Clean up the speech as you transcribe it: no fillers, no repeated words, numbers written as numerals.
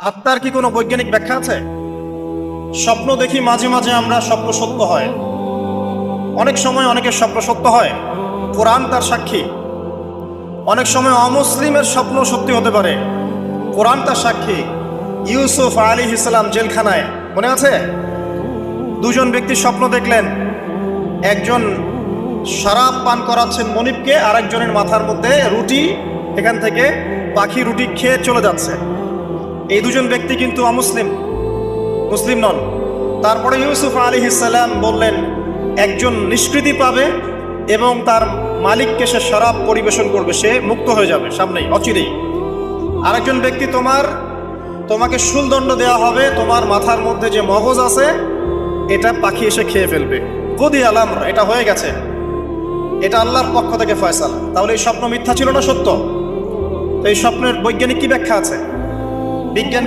আত্মার কি কোনো বৈজ্ঞানিক ব্যাখ্যা আছে? স্বপ্ন দেখি মাঝে মাঝে আমরা, স্বপ্ন সত্য হয়। অনেক সময় অনেকের স্বপ্ন সত্য হয়, কোরআন তার সাক্ষী। অনেক সময় অমুসলিমের স্বপ্ন সত্যি হতে পারে, কোরআন তার সাক্ষী। ইউসুফ আলাইহিস সালাম জেলখানায়, মনে আছে? দুজন ব্যক্তি স্বপ্ন দেখলেন, একজন শরাব পান করাচ্ছেন মনিবকে, আর একজনের মাথার মধ্যে রুটি, এখান থেকে পাখি রুটি খেয়ে চলে যাচ্ছে। এই দুজন ব্যক্তি কিন্তু অমুসলিম, মুসলিম নন। তারপরে ইউসুফ আলাইহিস সালাম বললেন, একজন নিষ্কৃতি পাবে এবং তার মালিককে সে শরাব পরিবেশন করবে, সে মুক্ত হয়ে যাবে সামনেই, অচিরেই। আরেকজন ব্যক্তি, তোমাকে শুলদণ্ড দেওয়া হবে, তোমার মাথার মধ্যে যে মগজ আছে এটা পাখি এসে খেয়ে ফেলবে। কদি আলাম, এটা হয়ে গেছে, এটা আল্লাহর পক্ষ থেকে ফয়সালা। তাহলে এই স্বপ্ন মিথ্যা ছিল না সত্য? তো এই স্বপ্নের বৈজ্ঞানিক কি ব্যাখ্যা আছে? বিজ্ঞান